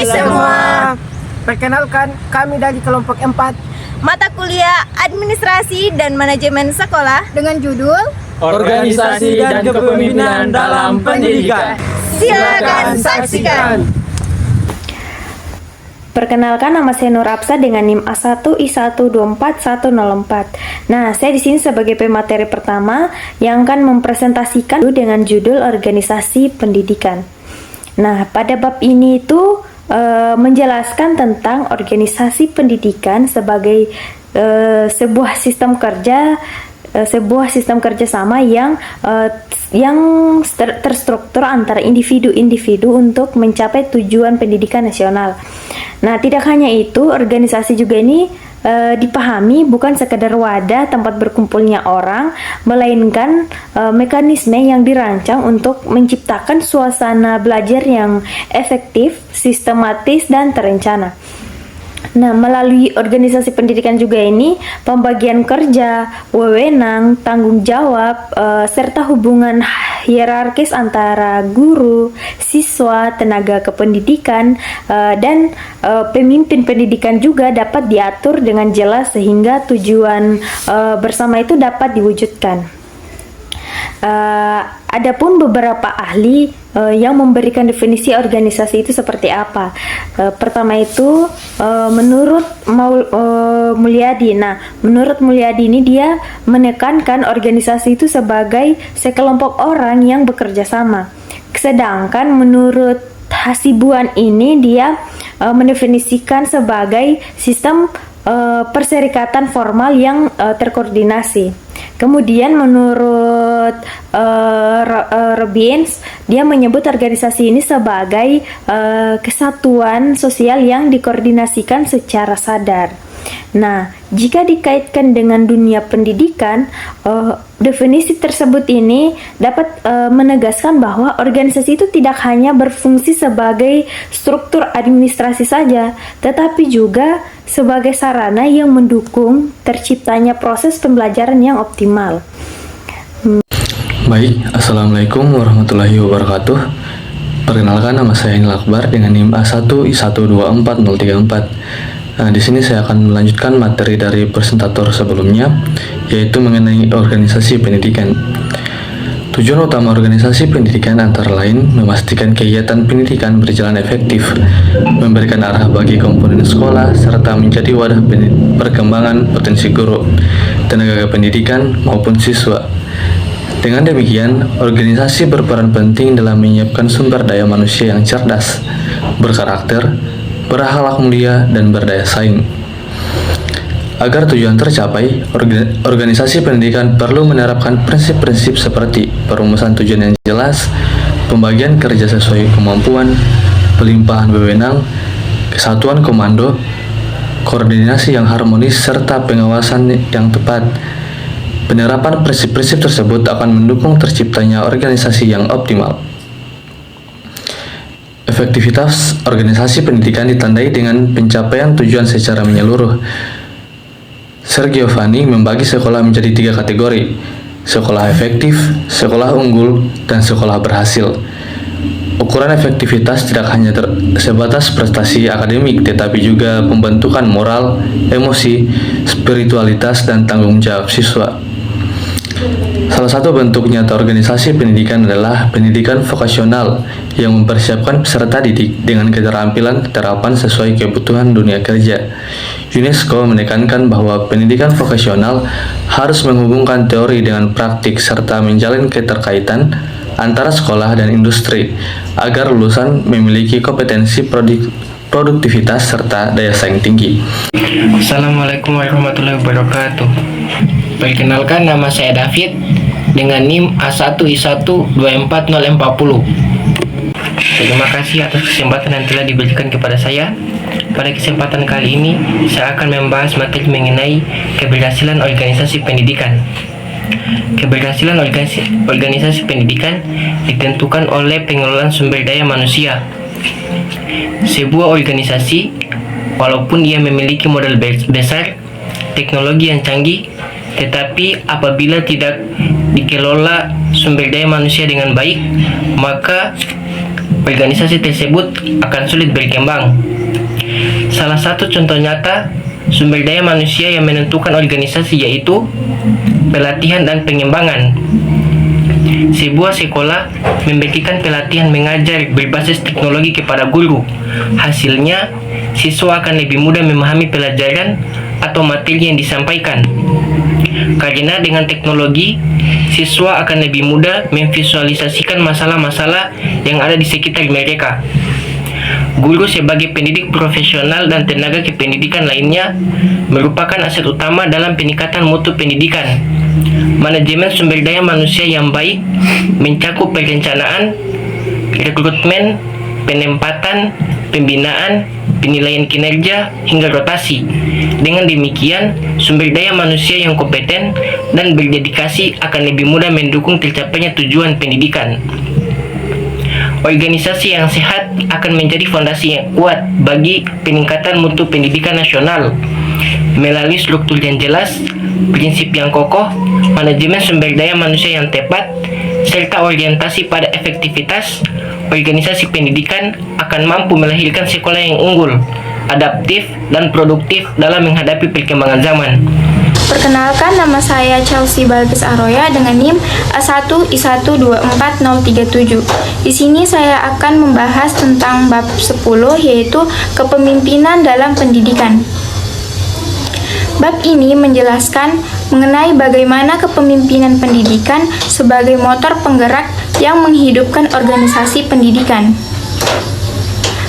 Hai semua. Perkenalkan, kami dari kelompok 4 Mata kuliah Administrasi dan Manajemen Sekolah dengan judul Organisasi dan Kepemimpinan dalam Pendidikan. Silakan saksikan. Perkenalkan, nama saya Nur Absa dengan NIM A1I124104. Nah, saya di sini sebagai pemateri pertama yang akan mempresentasikan dengan judul Organisasi Pendidikan. Nah, pada bab ini itu menjelaskan tentang organisasi pendidikan sebagai sebuah sistem kerjasama yang terstruktur antara individu-individu untuk mencapai tujuan pendidikan nasional. Nah, tidak hanya itu, organisasi juga ini dipahami bukan sekedar wadah tempat berkumpulnya orang, melainkan mekanisme yang dirancang untuk menciptakan suasana belajar yang efektif, sistematis, dan terencana. Nah, melalui organisasi pendidikan juga ini, pembagian kerja, wewenang, tanggung jawab, serta hubungan hierarkis antara guru, siswa, tenaga kependidikan, dan pemimpin pendidikan juga dapat diatur dengan jelas sehingga tujuan bersama itu dapat diwujudkan. Adapun beberapa ahli yang memberikan definisi organisasi itu seperti apa. Pertama itu menurut Mulyadi. Nah, menurut Mulyadi ini dia menekankan organisasi itu sebagai sekelompok orang yang bekerja sama. Sedangkan menurut Hasibuan ini dia mendefinisikan sebagai sistem perserikatan formal yang terkoordinasi. Kemudian menurut Robbins, dia menyebut organisasi ini sebagai kesatuan sosial yang dikoordinasikan secara sadar. Nah, jika dikaitkan dengan dunia pendidikan, definisi tersebut ini dapat menegaskan bahwa organisasi itu tidak hanya berfungsi sebagai struktur administrasi saja, tetapi juga sebagai sarana yang mendukung terciptanya proses pembelajaran yang optimal. Baik, Assalamualaikum warahmatullahi wabarakatuh. Perkenalkan, nama saya Ainil Akbar dengan NIM A1I124034. Nah, di sini saya akan melanjutkan materi dari presentator sebelumnya, yaitu mengenai organisasi pendidikan. Tujuan utama organisasi pendidikan antara lain memastikan kegiatan pendidikan berjalan efektif, memberikan arah bagi komponen sekolah, serta menjadi wadah perkembangan potensi guru, tenaga pendidikan maupun siswa. Dengan demikian, organisasi berperan penting dalam menyiapkan sumber daya manusia yang cerdas, berkarakter, berakhlak mulia, dan berdaya saing. Agar tujuan tercapai, organisasi pendidikan perlu menerapkan prinsip-prinsip seperti perumusan tujuan yang jelas, pembagian kerja sesuai kemampuan, pelimpahan wewenang, kesatuan komando, koordinasi yang harmonis, serta pengawasan yang tepat. Penerapan prinsip-prinsip tersebut akan mendukung terciptanya organisasi yang optimal. Efektivitas organisasi pendidikan ditandai dengan pencapaian tujuan secara menyeluruh. Sergio Giovanni membagi sekolah menjadi 3 kategori: sekolah efektif, sekolah unggul, dan sekolah berhasil. Ukuran efektivitas tidak hanya sebatas prestasi akademik, tetapi juga pembentukan moral, emosi, spiritualitas, dan tanggung jawab siswa. Salah satu bentuk nyata organisasi pendidikan adalah pendidikan vokasional yang mempersiapkan peserta didik dengan keterampilan keterapan sesuai kebutuhan dunia kerja. UNESCO menekankan bahwa pendidikan vokasional harus menghubungkan teori dengan praktik serta menjalin keterkaitan antara sekolah dan industri agar lulusan memiliki kompetensi produktivitas serta daya saing tinggi. Assalamualaikum warahmatullahi wabarakatuh. Perkenalkan, nama saya David dengan NIM A1I124040. Terima kasih atas kesempatan yang telah diberikan kepada saya. Pada kesempatan kali ini, saya akan membahas materi mengenai keberhasilan organisasi pendidikan. Keberhasilan organisasi pendidikan ditentukan oleh pengelolaan sumber daya manusia. Sebuah organisasi, walaupun ia memiliki modal besar, teknologi yang canggih, tetapi apabila tidak dikelola sumber daya manusia dengan baik, maka organisasi tersebut akan sulit berkembang. Salah satu contoh nyata sumber daya manusia yang menentukan organisasi yaitu pelatihan dan pengembangan. Sebuah sekolah memberikan pelatihan mengajar berbasis teknologi kepada guru. Hasilnya, siswa akan lebih mudah memahami pelajaran atau materi yang disampaikan. Karena dengan teknologi, siswa akan lebih mudah memvisualisasikan masalah-masalah yang ada di sekitar mereka. Guru sebagai pendidik profesional dan tenaga kependidikan lainnya merupakan aset utama dalam peningkatan mutu pendidikan. Manajemen sumber daya manusia yang baik mencakup perencanaan, rekrutmen, penempatan, pembinaan, penilaian kinerja, hingga rotasi. Dengan demikian, sumber daya manusia yang kompeten dan berdedikasi akan lebih mudah mendukung tercapainya tujuan pendidikan. Organisasi yang sehat akan menjadi fondasi yang kuat bagi peningkatan mutu pendidikan nasional. Melalui struktur yang jelas, prinsip yang kokoh, manajemen sumber daya manusia yang tepat, serta orientasi pada efektivitas, organisasi pendidikan akan mampu melahirkan sekolah yang unggul, adaptif, dan produktif dalam menghadapi perkembangan zaman. Perkenalkan, nama saya Chelsea Balkis Aroya dengan NIM A1I124037. Di sini saya akan membahas tentang bab 10, yaitu kepemimpinan dalam pendidikan. Bab ini menjelaskan mengenai bagaimana kepemimpinan pendidikan sebagai motor penggerak yang menghidupkan organisasi pendidikan.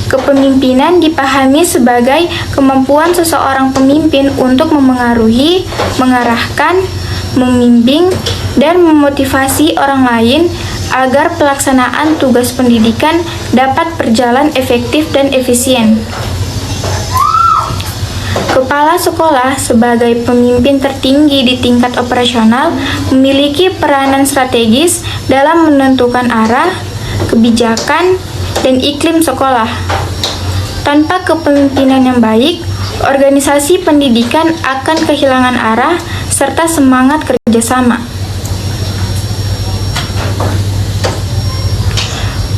Kepemimpinan dipahami sebagai kemampuan seseorang pemimpin untuk memengaruhi, mengarahkan, membimbing, dan memotivasi orang lain agar pelaksanaan tugas pendidikan dapat berjalan efektif dan efisien. Kepala sekolah sebagai pemimpin tertinggi di tingkat operasional memiliki peranan strategis dalam menentukan arah, kebijakan, dan iklim sekolah. Tanpa kepemimpinan yang baik, organisasi pendidikan akan kehilangan arah serta semangat kerjasama.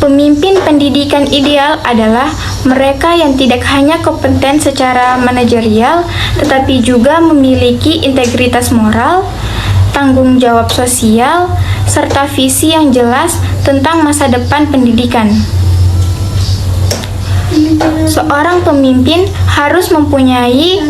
Pemimpin pendidikan ideal adalah mereka yang tidak hanya kompeten secara manajerial, tetapi juga memiliki integritas moral, tanggung jawab sosial, serta visi yang jelas tentang masa depan pendidikan. Seorang pemimpin harus mempunyai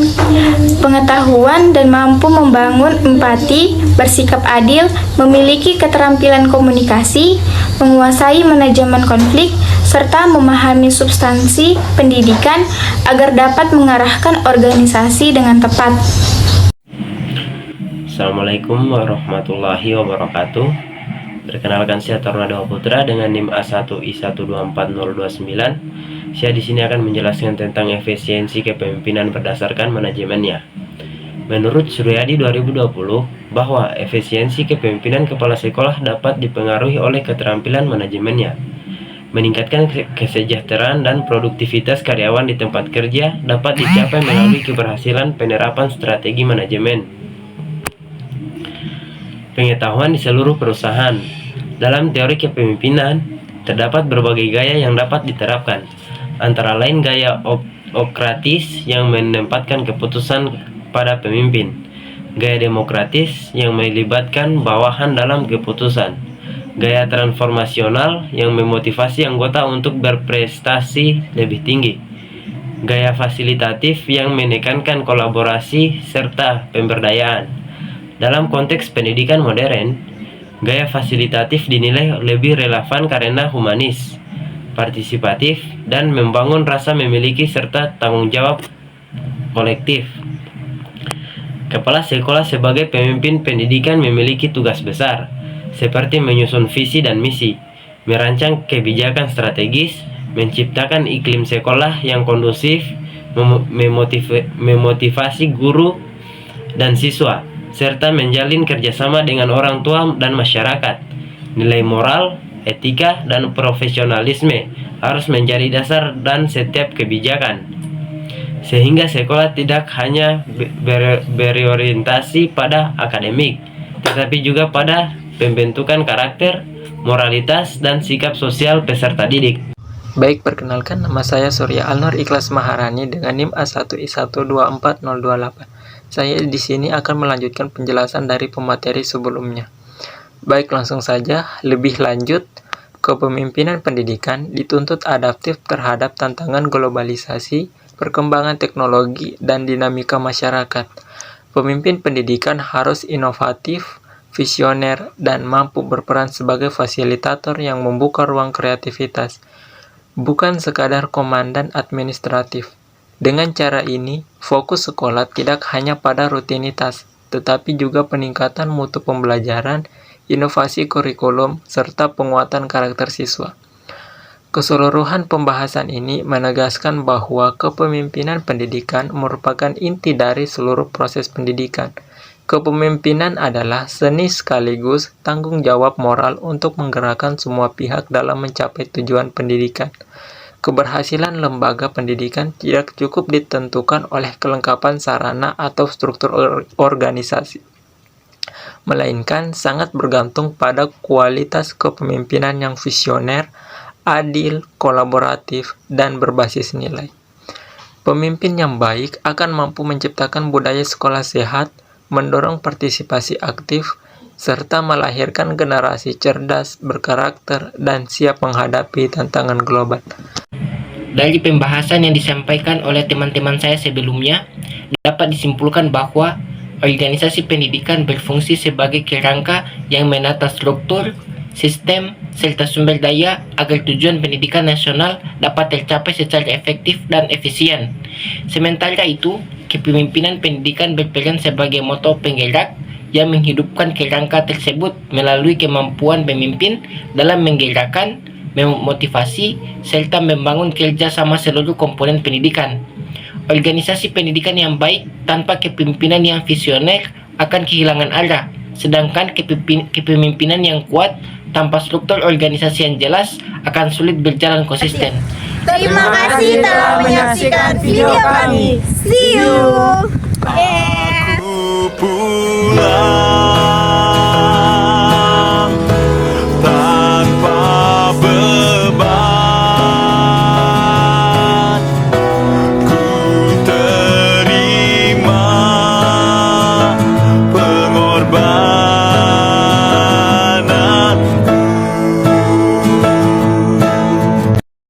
pengetahuan dan mampu membangun empati, bersikap adil, memiliki keterampilan komunikasi, menguasai manajemen konflik, serta memahami substansi pendidikan agar dapat mengarahkan organisasi dengan tepat. Assalamualaikum warahmatullahi wabarakatuh. Perkenalkan, saya Tornado Putra dengan NIM A1I124029. Saya di sini akan menjelaskan tentang efisiensi kepemimpinan berdasarkan manajemennya. Menurut Suryadi 2020, bahwa efisiensi kepemimpinan kepala sekolah dapat dipengaruhi oleh keterampilan manajemennya. Meningkatkan kesejahteraan dan produktivitas karyawan di tempat kerja dapat dicapai melalui keberhasilan penerapan strategi manajemen. Pengetahuan di seluruh perusahaan. Dalam teori kepemimpinan, terdapat berbagai gaya yang dapat diterapkan, antara lain gaya okratis yang menempatkan keputusan pada pemimpin, gaya demokratis yang melibatkan bawahan dalam keputusan, gaya transformasional yang memotivasi anggota untuk berprestasi lebih tinggi, gaya fasilitatif yang menekankan kolaborasi serta pemberdayaan. Dalam konteks pendidikan modern, gaya fasilitatif dinilai lebih relevan karena humanis, partisipatif, dan membangun rasa memiliki serta tanggung jawab kolektif. Kepala sekolah sebagai pemimpin pendidikan memiliki tugas besar, seperti menyusun visi dan misi, merancang kebijakan strategis, menciptakan iklim sekolah yang kondusif, memotivasi guru dan siswa, serta menjalin kerjasama dengan orang tua dan masyarakat. Nilai moral, etika, dan profesionalisme harus menjadi dasar dan setiap kebijakan, sehingga sekolah tidak hanya berorientasi pada akademik, tetapi juga pada pembentukan karakter, moralitas, dan sikap sosial peserta didik. Baik, perkenalkan nama saya Surya Alnur Ikhlas Maharani dengan NIM A1I1240028. Saya di sini akan melanjutkan penjelasan dari pemateri sebelumnya. Baik, langsung saja. Lebih lanjut, kepemimpinan pendidikan dituntut adaptif terhadap tantangan globalisasi, perkembangan teknologi, dan dinamika masyarakat. Pemimpin pendidikan harus inovatif, visioner, dan mampu berperan sebagai fasilitator yang membuka ruang kreativitas, bukan sekadar komandan administratif. Dengan cara ini, fokus sekolah tidak hanya pada rutinitas, tetapi juga peningkatan mutu pembelajaran, inovasi kurikulum, serta penguatan karakter siswa. Keseluruhan pembahasan ini menegaskan bahwa kepemimpinan pendidikan merupakan inti dari seluruh proses pendidikan. Kepemimpinan adalah seni sekaligus tanggung jawab moral untuk menggerakkan semua pihak dalam mencapai tujuan pendidikan. Keberhasilan lembaga pendidikan tidak cukup ditentukan oleh kelengkapan sarana atau struktur organisasi, melainkan sangat bergantung pada kualitas kepemimpinan yang visioner, adil, kolaboratif, dan berbasis nilai. Pemimpin yang baik akan mampu menciptakan budaya sekolah sehat, mendorong partisipasi aktif, serta melahirkan generasi cerdas, berkarakter, dan siap menghadapi tantangan global. Dari pembahasan yang disampaikan oleh teman-teman saya sebelumnya, dapat disimpulkan bahwa organisasi pendidikan berfungsi sebagai kerangka yang menata struktur, sistem, serta sumber daya agar tujuan pendidikan nasional dapat tercapai secara efektif dan efisien. Sementara itu, kepemimpinan pendidikan berperan sebagai motor penggerak yang menghidupkan kerangka tersebut melalui kemampuan pemimpin dalam menggerakkan, memotivasi, serta membangun kerjasama seluruh komponen pendidikan. Organisasi pendidikan yang baik tanpa kepemimpinan yang visioner akan kehilangan arah, sedangkan kepemimpinan yang kuat tanpa struktur organisasi yang jelas akan sulit berjalan konsisten. Terima kasih telah menyaksikan video kami. See you. Yeah.